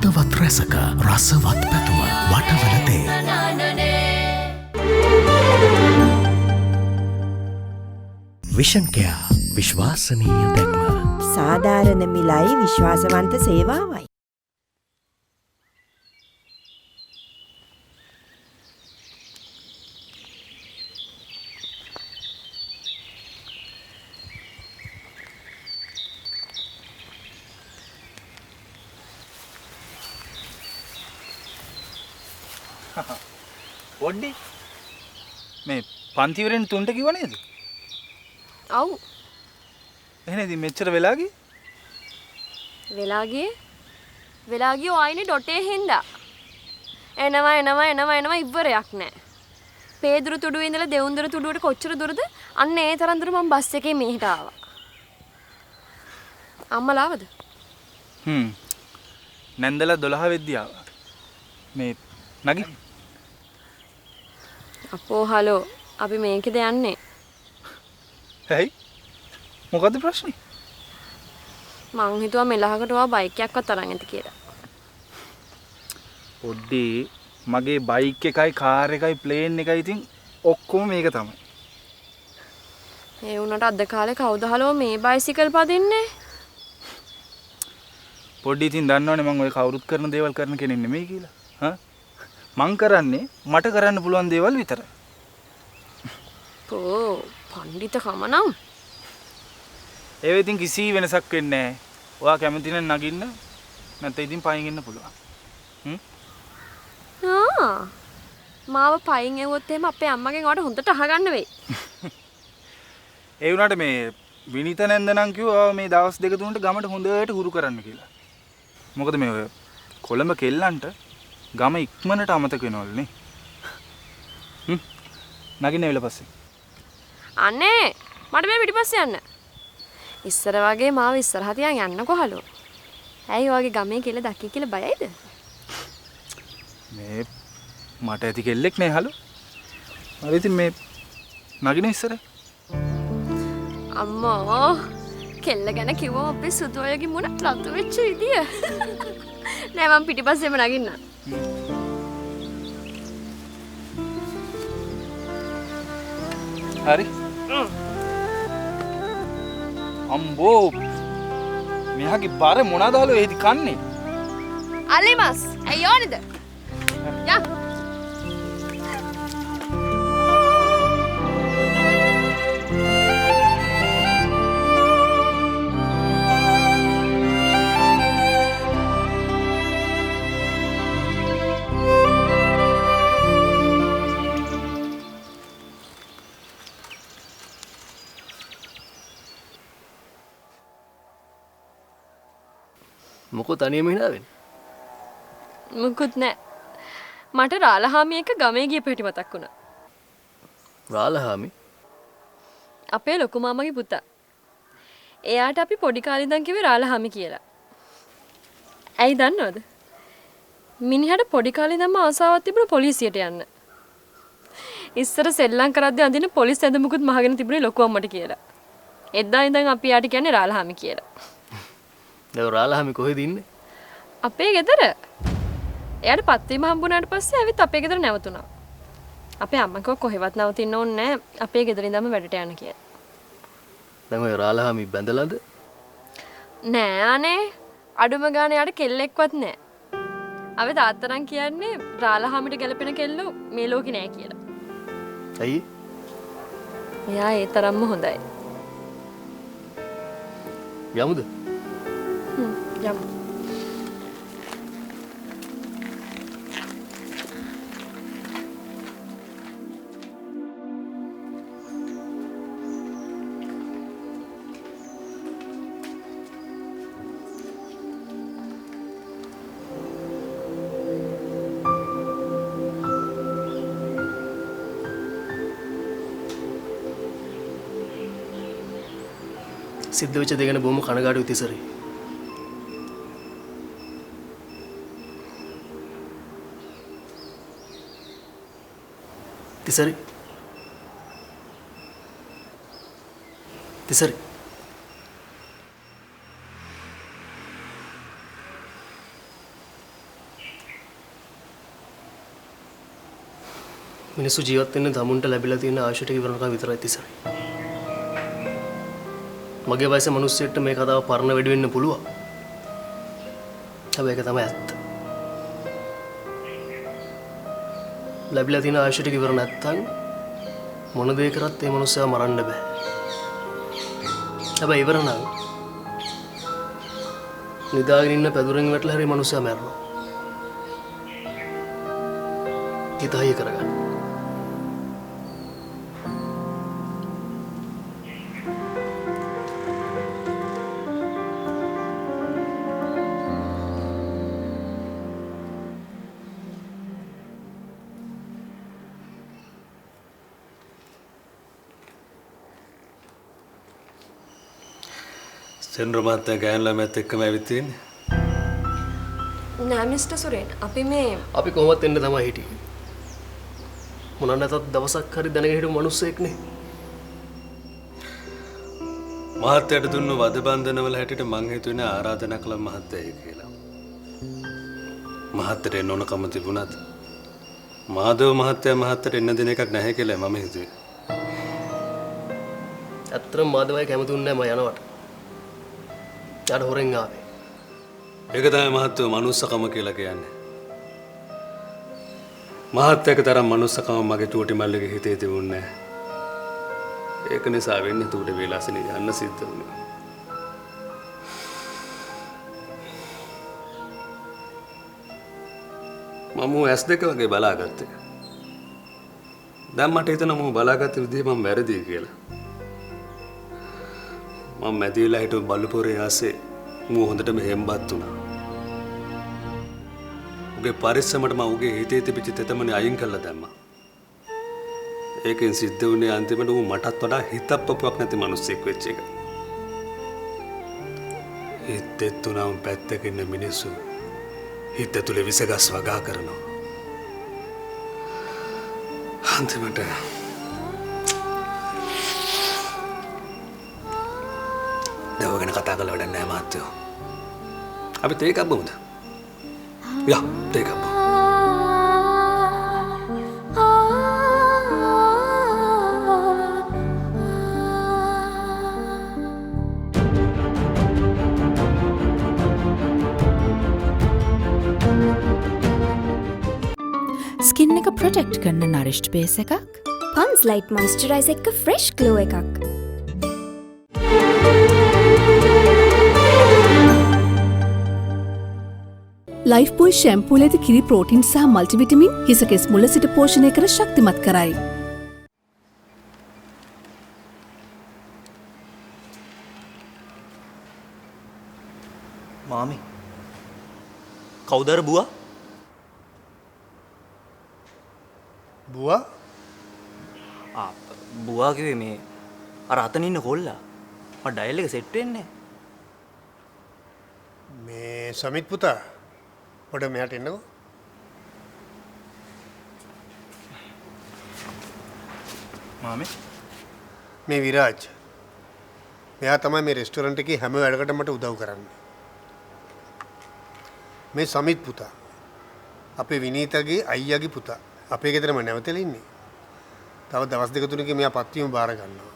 හදවත් රැසක රසවත් පැතුම වටවලතේ vision care විශ්වාසනීය දැක්ම සාධාරණ මිලයි විශ්වාසවන්ත සේවාවයි. පොඩ්ඩි මේ පන්තිවරෙන් තුන්ට කිව්ව නේද? ඔව්. එහෙනම් ඉතින් මෙච්චර වෙලා ගියේ? වෙලා ගියේ ආයිනේ ඩොටේ හින්දා. එනවා ඉවරයක් නැහැ. පේදුරු තුඩුවේ ඉඳලා දෙවුන්දර තුඩුවට කොච්චර දුරද? අන්න ඒ තරම් දුර මම බස් එකේ මෙහෙට ආවා. අම්මලාවද? නැන්දලා 12 වෙද්දි ආවා. මේ නගි අපෝ හලෝ අපි මේකද යන්නේ? ඇයි? මොකද්ද ප්‍රශ්නේ? මං හිතුවා මෙලහකට වා බයික් එකක්වත් අරන් ඇති කියලා. පොඩ්ඩි මගේ බයික් එකයි කාර් එකයි ප්ලේන් එකයි ඉතින් ඔක්කොම මේක තමයි. ඒ වුණාට අද කාලේ කවුද හලෝ මේ බයිසිකල් පදින්නේ? පොඩ්ඩි ඉතින් දන්නවනේ මම ඔය කවුරුත් කරන දේවල් කරන කෙනෙක් නෙමෙයි කියලා. හා? මං කරන්නේ මට කරන්න පුළුවන් දේවල් විතරයි. පෝ පඬිත කමනම්. ඒ වෙදින් කිසි වෙනසක් වෙන්නේ නැහැ. ඔයා කැමති නම් නගින්න නැත්නම් ඉතින් පයින් ඉන්න පුළුවන්. මාව පයින් එවුවොත් එහෙම අපේ අම්මගෙන් ඔයාලට හොඳට අහගන්න වෙයි. ඒ වුණාට මේ විනිත නැන්ද නම් කිව්වා මේ දවස් දෙක තුනට ගමට හොඳට හුරු කරන්න කියලා. මොකද මේ ඔය කොළඹ කෙල්ලන්ට ගම ඉක්මනට අමතක වෙනවලුනේ. නගින්න වෙල පස්සේ. අනේ මට මේ පිටිපස්සේ යන්න. ඉස්සර වගේ මාව ඉස්සරහ තියන් යන්නකෝ හලෝ. ඇයි ඔයගේ ගමේ කියලා දැක්කේ කියලා බයයිද? මේ මට ඇති කෙල්ලෙක් නේ හලෝ. හරි ඉතින් මේ නගින ඉස්සර. අම්මෝ කෙල්ල ගැන කිව්වම අපේ සුදු අයගේ මුණ රතු වෙච්ච විදිය. නෑ මම පිටිපස්සෙම නගින්න. හරි. අම්බෝ මෙහාගේ බර මොනවාද හලෝ එහෙදි කන්නේ? අලිමස් ඇයි ඕනේද? යා මොකෝ තනියම hina වෙන්නේ? මුකුත් නෑ. මට රාලහාමි එක ගමේ ගිය පිටි මතක් වුණා. රාලහාමි? අපේ ලොකු මාමගේ පුතා. එයාට අපි පොඩි කාලේ ඉඳන් කිව්වේ රාලහාමි කියලා. ඇයි දන්නවද? මිනිහට පොඩි කාලේ ඉඳන්ම ආසාවක් තිබුණා පොලිසියට යන්න. ඉස්සර සෙල්ලම් කරද්දී අඳින පොලිස් ඇඳුමකුත් මහගෙන තිබුණේ ලොකු අම්මට කියලා. එදා ඉඳන් අපි යාට කියන්නේ රාලහාමි කියලා. දැන් රාලහාමි කොහෙද ඉන්නේ? අපේ ගෙදර. එයාට පත්වීම හම්බුනාට පස්සේ ඇවිත් අපේ ගෙදර නැවතුණා. අපේ අම්මා කිව්වා කොහෙවත් නවතින්න ඕනේ නැහැ. අපේ ගෙදර ඉඳන්ම වැඩට යන්න කියලා. දැන් ඔය රාලහාමි බැඳලාද? නෑ අනේ. අඩුම ගානේ යාට කෙල්ලෙක්වත් නෑ. අපි තාත්තනම් කියන්නේ රාලහාමිට ගැලපෙන කෙල්ලෝ මේ ලෝකේ නෑ කියලා. ඇයි? එයා ඒ තරම්ම හොඳයි. යමුද? යමු. සිද්ධ වෙච්ච දේ ගැන බොහොම කනගාටුයි තිසරි. තිසරි. තිසරි. මිනිස්සු ජීවත් වෙන්නේ තමුන්ට ලැබිලා තියෙන ආශය ටික ඉවරනකම් විතරයි තිසරේ. මගේ වයසේ මිනිස්සෙක්ට මේ කතාව පරණ වෙඩි වෙන්න පුළුවන්. හැබැයි ඒක තමයි ඇත්ත. ලැබිලා තියෙන ආශය ටික ඉවර නැත්තම් මොන දේ කරත් ඒ මිනිස්සයා මරන්න බෑ. හැබැයි ඉවර නම් නිදාගෙන ඉන්න පැදුරෙන් වැටලා හරි මිනිස්සයා මැරෙනවා. හිතයි කරගන්න. සෙන්ඩ්‍ර මහත්තයා ගෑනු ළමයාත් එක්කම ඇවිත් තියෙන්නේ. නෑ මිස්ටර් සුරේන් අපි මේ අපි කොහොමත් එන්න තමයි හිටියේ. මොනවා නැතත් දවසක් හරි දැනගෙන හිටපු මිනිස්සෙක්නේ. මහත්තයාට දුන්නු වද බන්ධනවල හැටියට මං හිතුවේ ආරාධනා කළා මහත්තයයි කියලා. මහත්තයට එන්න ඕනකම තිබුණත් මාධව මහත්තයට එන්න දෙන එකක් නැහැ කියලා මම හිතුවේ. ඇත්තටම මාධවයි කැමතුන්නේ නැහැ මම යනවට. යාට හොරෙන් ආවේ. ඒක තමයි මහත්තයෝ මනුස්සකම කියලා කියන්නේ. මහත්තයාගේ තරම් මනුස්සකම මගේ චූටි මල්ලිගේ හිතේ තිබුණේ නැහැ. ඒක නිසා වෙන්නේ තුඩ වේලාසනේ යන්න සිද්ධ වුණා. මම S2 වගේ බලාගත්තේ. දැන් මට හිතෙනවා මම බලාගත්ත විදිහ මම වැරදි කියලා. මම මැදිලා හිටු බල්ලුපොරේ ආසේ මූ හොඳටම හෙම්බත් වුණා. උගේ පරිස්සමට මම උගේ හිතේ තිබිච්ච තෙතමනේ අයින් කළා දැම්මා. ඒකෙන් සිද්ධ වුණේ අන්තිමට ඌ මටත් වඩා හිතප්පපුවක් නැති මිනිස්සෙක් වෙච්ච එක. හිතේ තුනම පැත්තක ඉන්න මිනිස්සු හිත තුල විසගස් වගා කරනවා. අන්තිමට දවගෙන කතා කරලා වැඩක් නැහැ මහත්තයෝ. අපි තේ එකක් බමුද? යා තේ එකක් බමු. ස්කින් එක ප්‍රොටෙක්ට් කරන නරිෂ්ට් බේස් එකක්, පන්ස් ලයිට් මොයිස්චරයිස් එක ෆ්‍රෙෂ් ග්ලෝ එකක්. ලයිෆ් බොයි ෂැම්පූල ඇති කිරි ප්‍රෝටින් සහ මල්ටිවිටමින් හිසකෙස් මුල සිට පෝෂණය කර ශක්තිමත් කරයි. මාමි කවුදර බුවා? බුවා? බුවා කිව්වේ මේ අර අතන ඉන්න කොල්ලා. මට ඩයල් එක සෙට් වෙන්නේ මේ සමිත් පුතා පොඩ මෙහාට එන්නකෝ. මාමේ මේ විරාජ් මෙයා තමයි මේ රෙස්ටොරන්ට් එකේ හැම වැඩකටම මට උදව් කරන්නේ. මේ සමිත් පුතා අපේ විනීතගේ අයියාගේ පුතා අපේ ගෙදරම නැවතලා ඉන්නේ. තව දවස් දෙක තුනකින් මෙයා පත්වීම බාර ගන්නවා.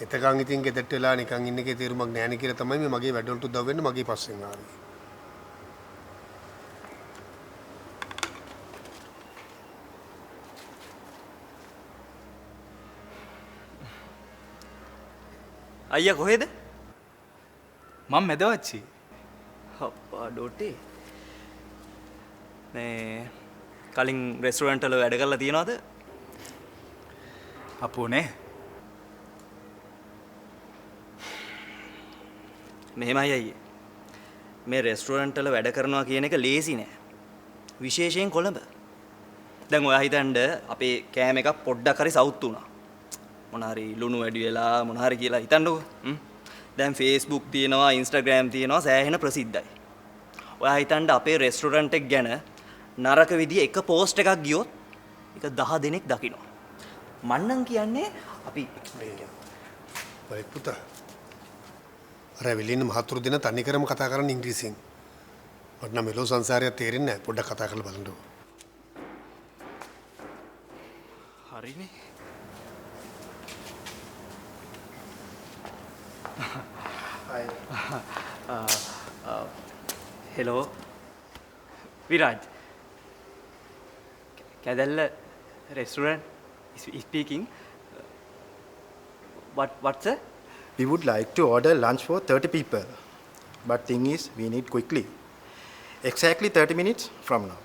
එතකන් ඉතින් ගෙදරට වෙලා නිකන් ඉන්න එකේ තීරුමක් නැහැ නේ කියලා තමයි මේ මගේ වැඩවලට උදව් වෙන්න මගේ පස්සෙන් ආවේ. අයියා කොහෙද? මම මැදවච්චි. අප්පා ඩොටේ. මේ කලින් රෙස්ටොරන්ට් වල වැඩ කරලා තියනවද? අපෝ නේ. මෙහෙමයි අයියේ. මේ රෙස්ටොරන්ට් වල වැඩ කරනවා කියන එක ලේසි නෑ. විශේෂයෙන් කොළඹ. දැන් ඔයා හිතන්න අපේ කෑම එකක් පොඩ්ඩක් හරි සවුත් වුණා. මොන හරි ලුණු වැඩි වෙලා මොන හරි කියලා හිතන්නකෝ. දැන් Facebook තියෙනවා, Instagram තියෙනවා, සෑහෙන ප්‍රසිද්ධයි. ඔයා හිතන්න අපේ රෙස්ටොරන්ට් එක ගැන නරක විදිය එක පෝස්ට් එකක් ගියොත් ඒක 10 දෙනෙක් දකිනවා. මන්නම් කියන්නේ අපි ඔය පුතා අර විලින් මහතුරු දින තනිකරම කතා කරන ඉංග්‍රීසියෙන් මට නම් මෙලෝ සංසාරය තේරෙන්නේ නැහැ. පොඩ්ඩක් කතා කරලා බලන්නකෝ. හරිනේ. Hello Viraj Kedella restaurant speaking what's that? We would like to order lunch for 30 people. But thing is, we need quickly. Exactly 30 minutes from now.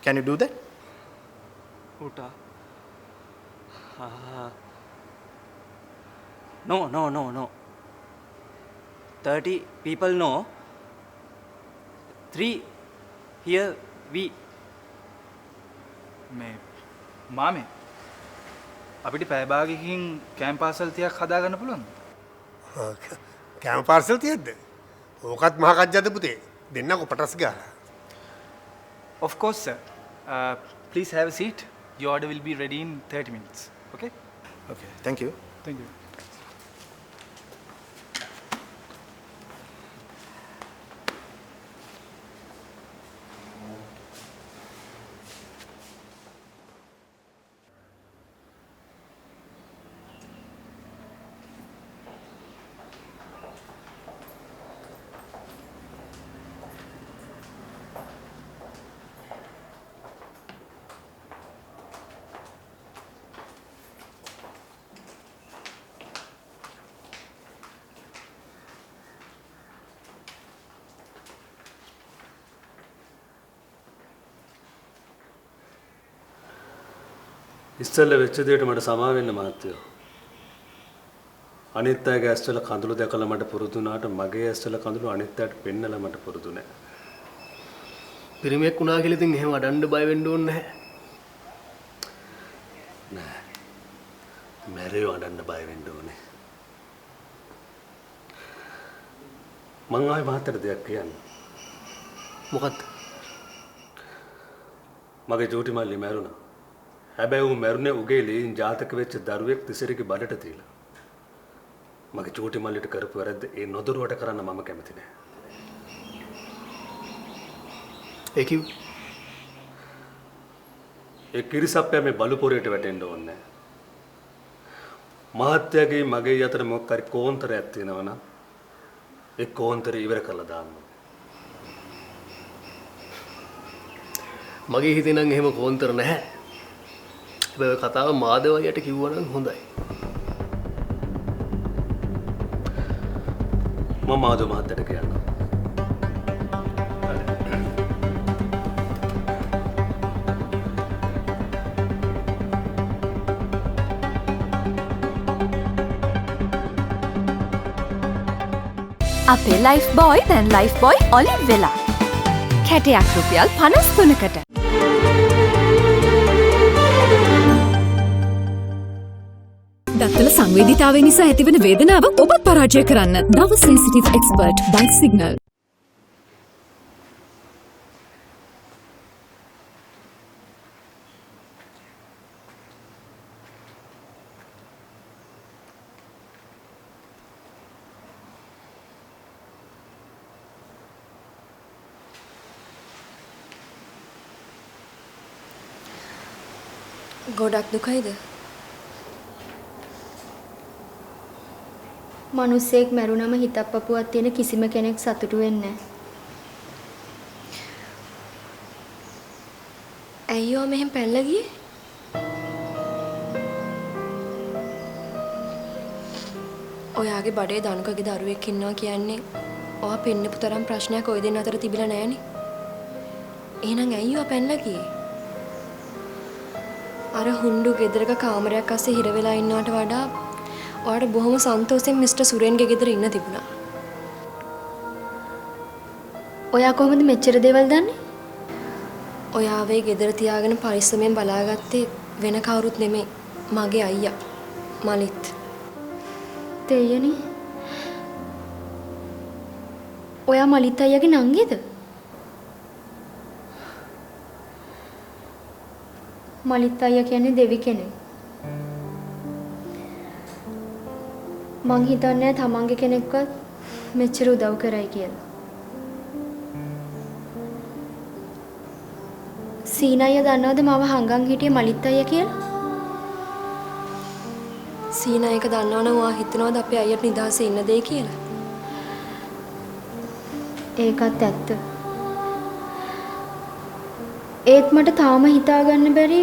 Can you do that? Uta. No. 30 people no. 3 here we. මේ මාමේ අපිට පැය භාගයකින් කෑම පාසල් 30ක් හදාගන්න පුළුවන්ද? කෑම parcel තියද්ද? ඕකත් මහා කජ්ජද පුතේ. දෙන්නකො පටස් ගාලා. Of course sir. Please have a seat. Your order will be ready in 30 minutes. Okay? Okay, thank you. Thank you. ඉස්සෙල්ල වෙච්ච දෙයට මට සමා වෙන්න මහත්තයෝ. අනිත් අයගේ ඇස්වල කඳුළු දැකලා මට පුරුදු වුණාට මගේ ඇස්වල කඳුළු අනිත් අයට පෙන්නලා මට පුරුදු නෑ. පිරිමියෙක් වුණා කියලා ඉතින් එහෙම අඩන්න බය වෙන්න ඕනේ නෑ. මැරෙව අඩන්න බය වෙන්න ඕනේ. මං ආයේ මහත්තයට දෙයක් කියන්න. මොකක්ද? මගේ ජෝටි මල්ලි මැරුණා. හැබැයි ඌ මැරුණේ උගේ ලීන් ජාතක වෙච්ච දරුවෙක් තිසරගේ බඩට තියලා. මගේ චූටි මල්ලිට කරපු වැරද්ද ඒ නොදරුවට කරන්න මම කැමති නෑ. ඒ කිව්වේ? ඒ කිරිසප්පයා මේ බලුපොරේට වැටෙන්න ඕනේ නෑ. මහත්යගේ මගේ අතර මොකක් හරි කෝන්තරයක් තියෙනවා නම් ඒ කෝන්තරය ඉවර කරලා දාන්න. මගේ හිතේ නම් එහෙම කෝන්තර නැහැ. හැබැයි කතාව මාදවයියට කිව්වනම් හොඳයි. මම මාදව මහත්තයට කියන්නම්. අපේ ලයිෆ් බෝයි දැන් ලයිෆ් බෝයි ඔලිව් වෙලා. කැටයක් රුපියල් 53කට. දත්තල සංවේදීතාවය නිසා ඇතිවන වේදනාව ඔබත් පරාජය කරන්න. නව සෙන්සිටිව් එක්ස්පර්ට් බයිට් සිග්නල්. ගොඩක් දුකයිද? මනුස්සයෙක් මැරුණම හිතක් පපුවක් තියෙන කිසිම කෙනෙක් සතුටු වෙන්නේ නැහැ. ඇයි ඔය මෙහෙම පැනලා ගියේ? ඔයාගේ බඩේ දනුකගේ දරුවෙක් ඉන්නවා කියන්නේ ඔයා පෙන්නපු තරම් ප්‍රශ්නයක් ඔය දෙන්න අතර තිබිලා නැහනේ. එහෙනම් ඇයි ඔයා පැනලා ගියේ? අර හුඬු ගෙදරක කාමරයක් අස්සේ හිර වෙලා ඉන්නවට වඩා ඔයාට බොහොම සන්තෝෂෙන් මිස්ටර් සුරේන්ගේ ගෙදර ඉන්න තිබුණා. ඔයා කොහොමද මෙච්චර දේවල් දන්නේ? ඔයාවේ ගෙදර තියාගෙන පරිස්සමෙන් බලාගත්තේ වෙන කවුරුත් නෙමෙයි. මගේ අයියා මලිත්. තේයනි. ඔයා මලිත් අයියාගේ නංගිද? මලිත් අයියා කියන්නේ දෙවි කෙනෙක්. මං හිතන්නේ තමන්ගේ කෙනෙක්වත් මෙච්චර උදව් කරයි කියලා. සීනයිය දන්නවද මම හංගන් හිටියේ මලිත් අයියා කියලා? සීනා එක දන්නවනම් ඔයා හිතනවද අපේ අයියට නිදහසේ ඉන්න දෙයි කියලා? ඒකත් ඇත්ත. ඒත් මට තාම හිතාගන්න බැරි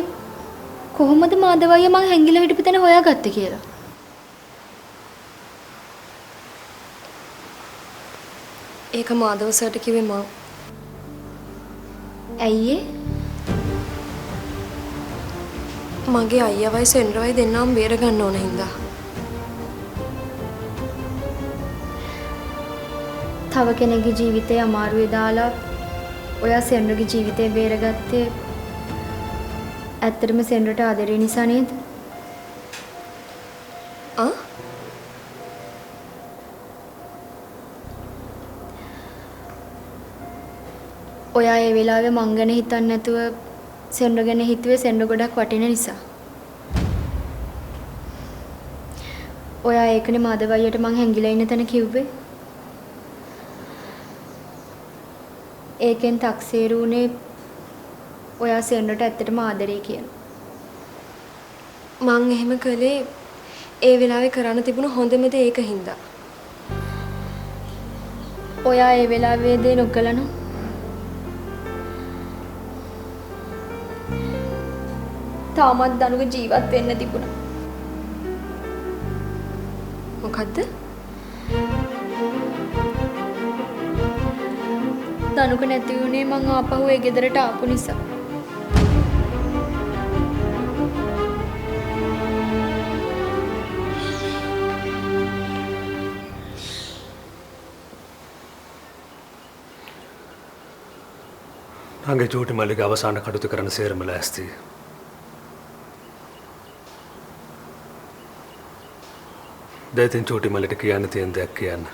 කොහොමද මාධව අයියා මං හැංගිලා හිටපු තැන හොයාගත්තේ කියලා. ඒක මාධව සර්ට කිව්වේ මම. ඇයි ඒ? මගේ අයියවයි සෙන්රවයි දෙන්නම බේර ගන්න ඕන හින්දා. තව කෙනෙකුගේ ජීවිතේ අමාරුවේ දාලා ඔයා සෙන්රගේ ජීවිතේ බේරගත්තේ ඇත්තටම සෙන්රට ආදරේ නිසා නේද? ආ? ඔයා ඒ වෙලාවේ මං ගැන හිතන්නේ නැතුව සෙන්ර ගැන හිතුවේ සෙන්ර ගොඩක් වටින නිසා. ඔයා ඒකනේ මාධව අයියට මං හැංගිලා ඉන්න තැන කිව්වේ. ඒකෙන් තක්සේරුනේ ඔයා සෙන්රට ඇත්තටම ආදරේ කියන. මං එහෙම කළේ ඒ වෙලාවේ කරන්න තිබුණ හොඳම දේ ඒක හින්දා. ඔයා ඒ වෙලාවේ දේ නොකළා නම් තාමත් දනුක ජීවත් වෙන්න තිබුණා. මොකද්ද? දනුක නැති වුණේ මං ආපහු ඒ ගෙදරට ආපු නිසා. නංගේ චූටි මල්ලිගේ අවසාන කටයුතු කරන සේරම ලෑස්ති. දැන් චූටි මල්ලිට කියන්න තියෙන දෙයක් කියන්න.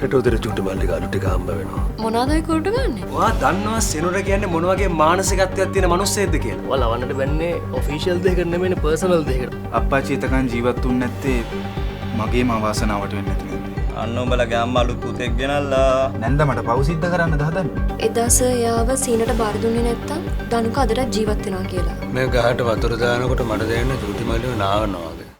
හෙට උදේ චූටි මල්ලි ගාලු ටික හම්බ වෙනවා. මොනවාද ඔය කුරුටු ගන්නෙ? ඔයා දන්නවා සෙනුර කියන්නේ මොන වගේ මානසිකත්වයක් තියෙන මිනිස්සෙක්ද කියලා? ඔයා ලවන්නට බැන්නේ ඔෆිෂියල් දෙයකට නෙමෙයි පර්සනල් දෙයකට. අප්පච්චි එතකන් ජීවත් වුනේ නැත්තේ මගේම අවාසනාවට වෙන්නේ නැති නේද? අන්න උඹලගේ අම්මා අලුත් පුතෙක් ගෙනල්ලා. නැන්ද මට පව් සිද්ධ කරන්න දහදන්නේ. එදා සයාව සීනට බාර දුන්නේ නැත්තම් දනුක අදටත් ජීවත් වෙනවා කියලා. මේ ගහට වතුර දානකොට මට දැනෙන චූටි මල්ලිව නාවනවා වගේ.